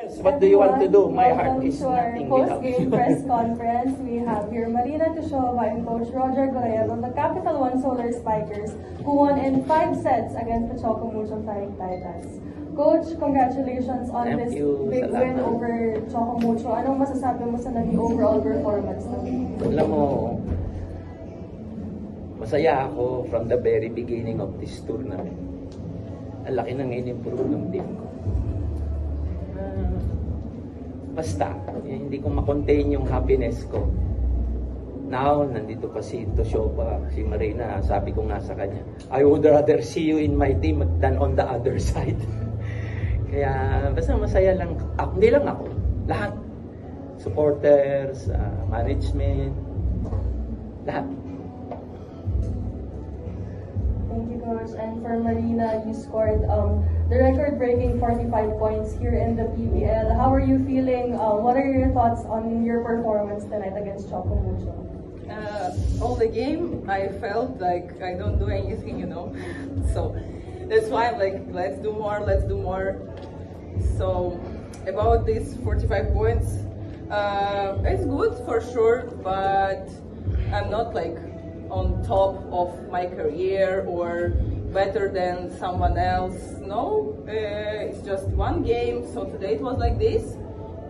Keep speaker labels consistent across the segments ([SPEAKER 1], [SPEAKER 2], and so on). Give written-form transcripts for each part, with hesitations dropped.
[SPEAKER 1] Yes, what do you want to do? My heart
[SPEAKER 2] Welcome
[SPEAKER 1] is
[SPEAKER 2] to our
[SPEAKER 1] nothing without
[SPEAKER 2] post-game
[SPEAKER 1] you.
[SPEAKER 2] press conference. We have here Marina Tushova and Coach Roger Gorev of the Capital One Solar Spikers, who won in 5 sets against the Chocomucho Flying Titans. Coach, congratulations on
[SPEAKER 1] Thank
[SPEAKER 2] this
[SPEAKER 1] you.
[SPEAKER 2] big
[SPEAKER 1] Salamat.
[SPEAKER 2] win over Chocomucho. Anong masasabi mo sa naging overall performance ng
[SPEAKER 1] Alam mo, masaya ako from the very beginning of this tournament. Ang laki ng in-improve ng team ko. Basta, hindi ko makontain yung happiness ko. Now, nandito pa si Toshoba, si Marina, sabi ko nga sa kanya, I would rather see you in my team than on the other side. Kaya, basta masaya lang. Hindi lang ako, lahat. Supporters, management, lahat.
[SPEAKER 2] Thank you, Coach. And for Marina, you scored the record-breaking 45 points here in the PBL. How are you feeling? What are your thoughts on your performance tonight against Chocomucho?
[SPEAKER 3] All the game, I felt like I don't do anything, So that's why I'm like, let's do more, let's do more. So about these 45 points, it's good for sure, but I'm not like on top of my career or better than someone else. No, it's just one game, so today it was like this.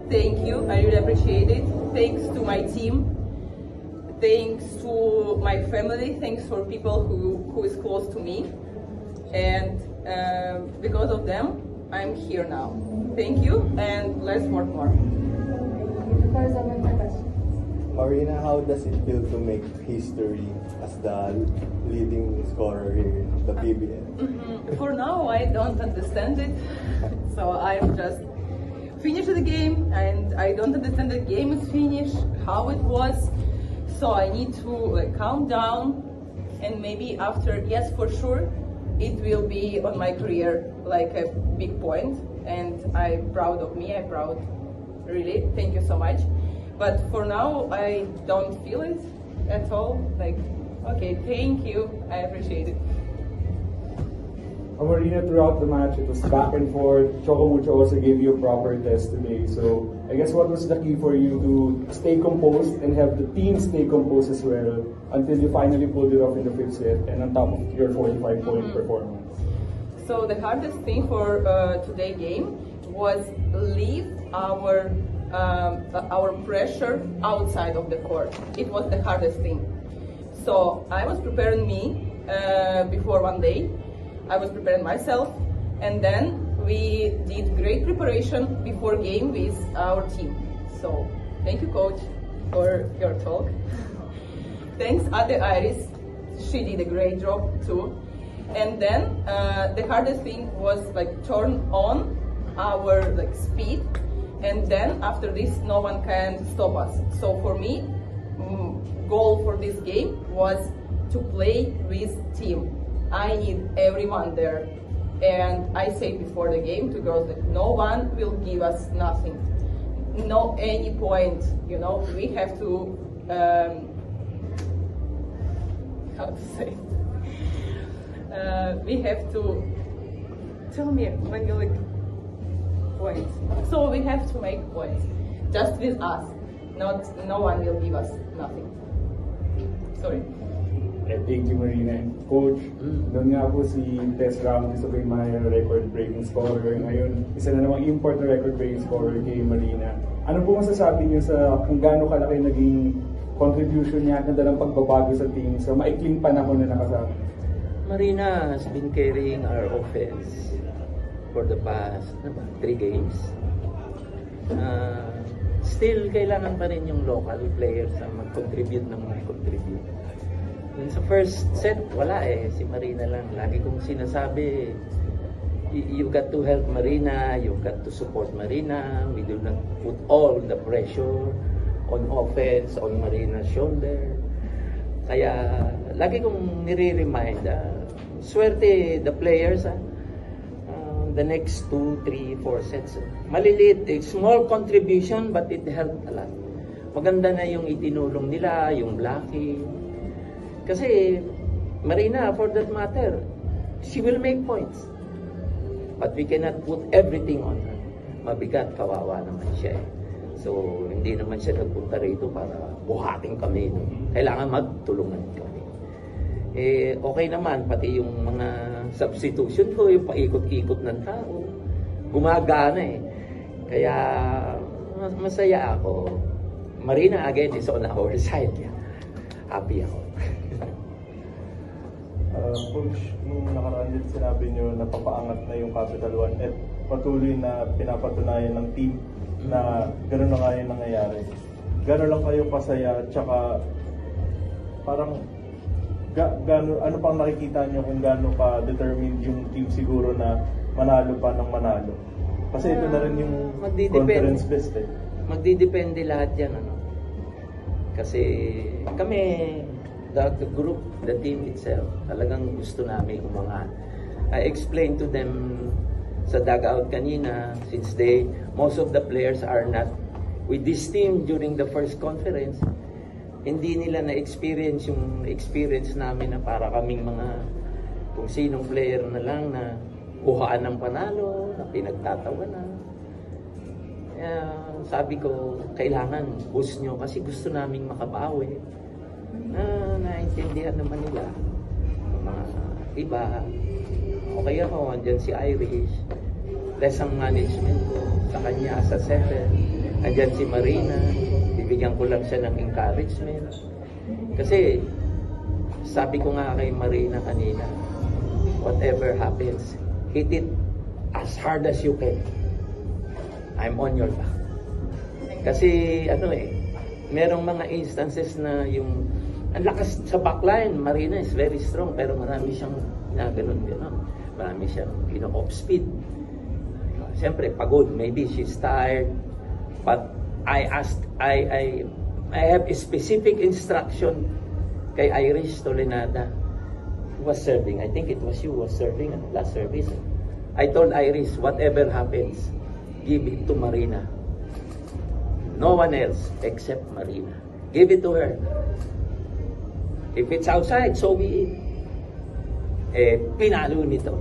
[SPEAKER 3] Thank you, I really appreciate it. Thanks to my team, thanks to my family, thanks for people who is close to me, and because of them, I'm here now. Thank you, and let's work more.
[SPEAKER 4] Marina, how does it feel to make history as the leading scorer here in the PBL?
[SPEAKER 3] For now, I don't understand it, so I'm just finished the game, and I don't understand the game is finished, how it was, so I need to like calm down, and maybe after, yes, for sure, it will be on my career like a big point, and I'm proud of me, I'm proud, really, thank you so much. But for now, I don't feel it at all. Like, okay, thank you. I appreciate it.
[SPEAKER 5] Marina, throughout the match, it was back and forth. Chocomucho also gave you a proper test today. So, I guess what was the key for you to stay composed and have the team stay composed as well until you finally pulled it off in the 5th set and on top of your 45-point performance?
[SPEAKER 3] So, the hardest thing for today's game was leave our pressure outside of the court. It was the hardest thing. So I was preparing me before one day. I was preparing myself, and then we did great preparation before game with our team. So thank you, coach, for your talk. Thanks, Ate Iris. She did a great job too. And then the hardest thing was like turn on our like speed. And then after this, no one can stop us. So for me, goal for this game was to play with team. I need everyone there. And I said before the game to girls that no one will give us nothing. No any point, we have to, how to say it? We have to, tell me when you like, points. So we have to make points, just with us. No one will give us nothing. Sorry.
[SPEAKER 5] Thank you, Marina. And Coach, doon nga po si Tess Ram, isa po yung mga record-breaking scorer. Ngayon, isa na namang import na record-breaking scorer kay Marina. Ano po masasabi niyo sa kung gaano kalaki naging contribution niya at nadalang pagbabago sa team sa maikling panahon na nakasama?
[SPEAKER 1] Marina has been carrying our offense for the past 3 games. Still, kailangan pa rin yung local players na mag-contribute. Sa first set, wala si Marina lang. Lagi kong sinasabi, you got to help Marina, you got to support Marina. We do not put all the pressure on offense, on Marina's shoulder. Kaya, lagi kong nire-remind, swerte the players, the next 2, 3, 4 sets. Maliliit, small contribution, but it helped a lot. Maganda na yung itinulong nila, yung blocking. Kasi, Marina, for that matter, she will make points. But we cannot put everything on her. mabigat, kawawa naman siya eh. So, hindi naman siya nagpunta rito para buhating kami. No? Kailangan magtulungan kami. Eh, okay naman, pati yung mga substitution ko, yung paikot-ikot ng tao, gumagana eh. Kaya, masaya ako. Marina, again, is on our side. Happy ako.
[SPEAKER 4] Coach, nung nakaraan din sinabi nyo na papaangat na yung Capital One at patuloy na pinapatunayan ng team na gano'n na nga yung nangyayari. Gano'n lang kayo kasaya, tsaka parang ano pang nakikita nyo kung gano'n pa determined yung team siguro na manalo pa ng manalo? Kasi ito na rin yung conference best eh.
[SPEAKER 1] Magdidepende lahat yan. Ano? Kasi kami, the group, the team itself, talagang gusto namin umangat. I explained to them sa dugout kanina, since most of the players are not with this team during the first conference, hindi nila na-experience yung experience namin na para kaming mga kung sinong player na lang na buhaan ng panalo, na pinagtatawa na. Kaya sabi ko, kailangan boost nyo kasi gusto naming makabawi. Naintindihan naman nila ng mga iba. Okay ako, andyan si Irish. Less ang management ko sa kanya sa 7. Andyan si Marina. Bibigyan ko lang siya ng encouragement. Kasi sabi ko nga kay Marina kanina, whatever happens, hit it as hard as you can. I'm on your back. Kasi merong mga instances na yung ang lakas sa backline, Marina is very strong pero marami siyang gano'n. Marami siyang off speed. Siyempre pagod, maybe she's tired. But I have a specific instruction kay Irish Tolenada who was serving. I think it was you who was serving at last service. I told Irish, whatever happens, give it to Marina. No one else except Marina. Give it to her. If it's outside, so be it. Pinalo nito.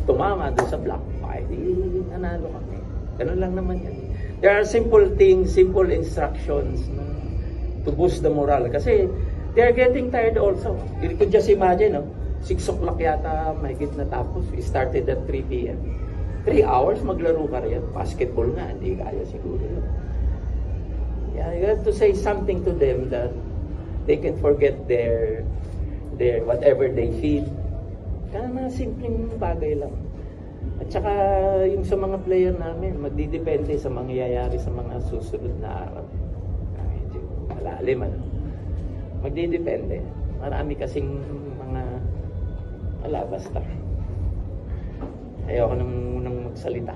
[SPEAKER 1] Tumama doon sa block 5. Nanalo kami. Ganun lang naman yan. There are simple things, simple instructions to boost the morale. Kasi they're getting tired also. You could just imagine, 6 o'clock yata mahigit na tapos. We started at 3 p.m. 3 hours maglaro ka rin. Basketball na, hindi kaya siguro yun. Yeah, you have to say something to them that they can forget their whatever they feel. Kaya mga simpleng bagay lang. At saka yung sa mga player namin, magdidepende sa mangyayari sa mga susunod na araw. Medyo malalim, magdidepende. Marami kasing mga basta. Ayoko nang magsalita.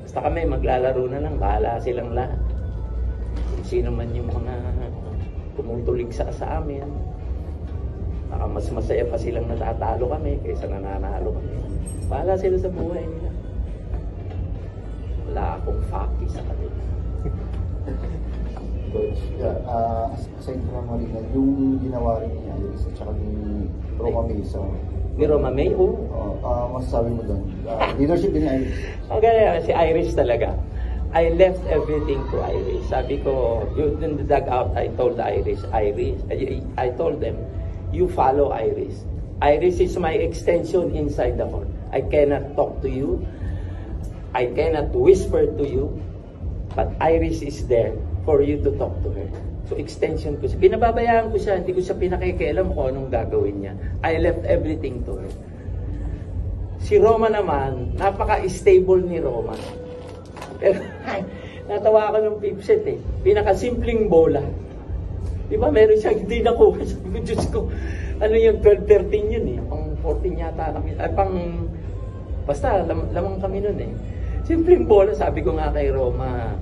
[SPEAKER 1] Basta kami, maglalaro na lang. Bahala silang lahat. Kung sino man yung mga tumutulig sa amin. Baka mas masaya pa silang natatalo kami kaysa nananalo kami. Bahala sila sa buhay nila. Wala akong faki sa kanila.
[SPEAKER 6] Coach, aside from Marina, yung ginawa rin niya, at saka ni Roma May sa...
[SPEAKER 1] Ni Roma May? Oo.
[SPEAKER 6] Masasabi mo doon. Leadership din ni Irish.
[SPEAKER 1] Okay, si Irish talaga. I left everything to Irish. Sabi ko, in the dugout, I told Irish, I told them, you follow Irish. Irish is my extension inside the court. I cannot talk to you. I cannot whisper to you. But Irish is there for you to talk to her. So extension ko siya. Pinababayaan ko siya. Hindi ko siya pinakikialam kung anong gagawin niya. I left everything to her. Si Roma naman, napaka-stable ni Roma. Pero natawa ako ng fifth set eh. Pinakasimpleng bola. Di ba meron siya hindi nakuha. Sabi ko, Diyos ko, ano yung 12-13 yun eh. Pang 14 yata kami. Basta lamang kami nun eh. Simpleng bola, sabi ko nga kay Roma,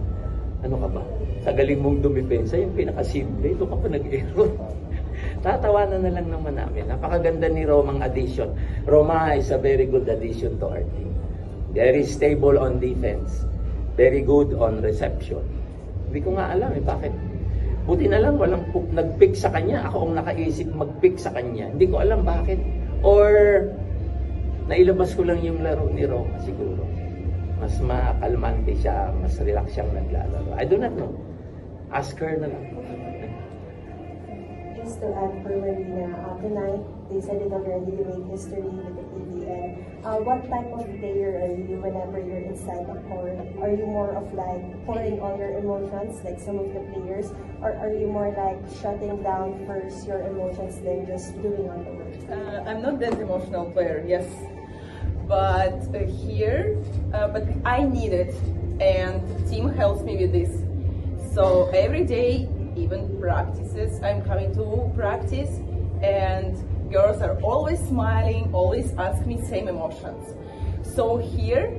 [SPEAKER 1] ano ka ba? Sa galing mong dumipensa, yung pinakasimple, ito ka pa nag-error. Tatawanan na lang naman namin. Napakaganda ni Romang addition. Roma is a very good addition to our team. Very stable on defense. Very good on reception. Hindi ko nga alam bakit. Buti na lang walang nag-pick sa kanya. Ako ang nakaisip mag-pick sa kanya. Hindi ko alam bakit. Or nailabas ko lang yung laro ni Roma siguro. mas makalmante siya, mas relax siyang naglalaro. I do not know. Ask her na lang.
[SPEAKER 7] Just to add for Marina, tonight, they said it already, you made history with the PBL. What type of player are you whenever you're inside the court? Are you more of like pouring all your emotions like some of the players? Or are you more like shutting down first your emotions than just doing all the work?
[SPEAKER 3] I'm not that emotional player, yes. But but I need it, and team helps me with this. So every day, even practices, I'm coming to practice, and girls are always smiling, always ask me same emotions. So here,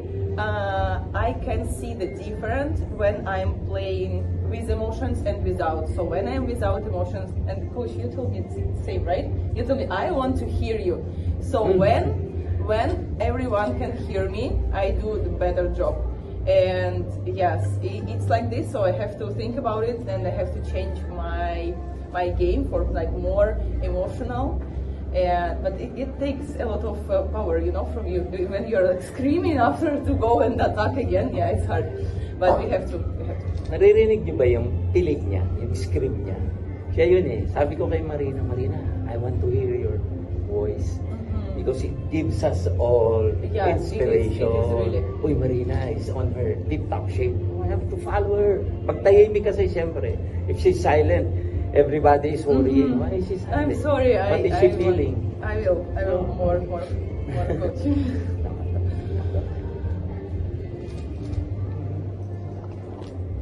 [SPEAKER 3] I can see the difference when I'm playing with emotions and without. So when I'm without emotions, and coach, you told me the same, right? You told me I want to hear you. So when everyone can hear me, I do the better job. And yes, it's like this, so I have to think about it, and I have to change my game for like more emotional. But it takes a lot of power, you know, from you. When you're like screaming after to go and attack again, yeah, it's hard. But we have to.
[SPEAKER 1] Naririnig niyo ba yung tilig niya, yung scream niya? Siya yun eh. Sabi ko kay Marina, I want to hear your voice. Because it gives us all inspiration.
[SPEAKER 3] It is really.
[SPEAKER 1] Uy, Marina is on her tip-top shape. I have to follow her. Pag tahimik kasi, siyempre, if she's silent, everybody is worrying. Why is she silent?
[SPEAKER 3] I'm sorry.
[SPEAKER 1] What is she feeling?
[SPEAKER 3] I will more coaching.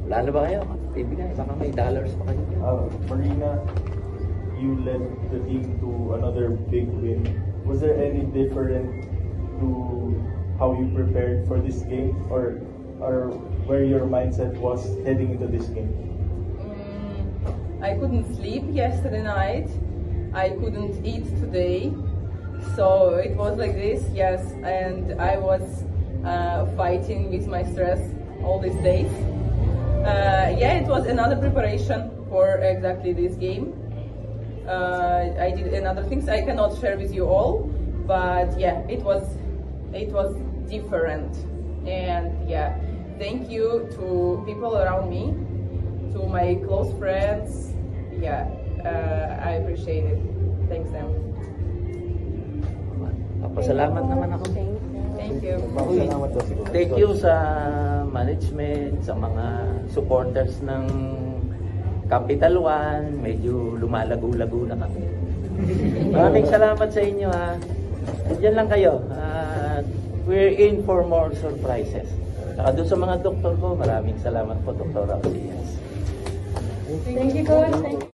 [SPEAKER 1] Wala na ba kayo? Ibigay, baka may dollars pa kayo.
[SPEAKER 4] Marina, you led the team to another big win. Was there any different to how you prepared for this game, or where your mindset was heading into this game?
[SPEAKER 3] I couldn't sleep yesterday night. I couldn't eat today. So it was like this, yes, and I was fighting with my stress all these days. It was another preparation for exactly this game. I did another things I cannot share with you all, but yeah, it was different. And yeah, thank you to people around me, to my close friends. Yeah, I appreciate it. Thanks them.
[SPEAKER 1] Pasalamat naman ako.
[SPEAKER 3] Thank you.
[SPEAKER 1] Thank you sa management, sa mga supporters ng Capital One. Medyo lumalago-lago na kami. Maraming salamat sa inyo ha. Diyan lang kayo. We're in for more surprises. Saka doon sa mga doktor ko, maraming salamat po, Dr. Raul Diaz.
[SPEAKER 2] Thank you, Coach. Thank you.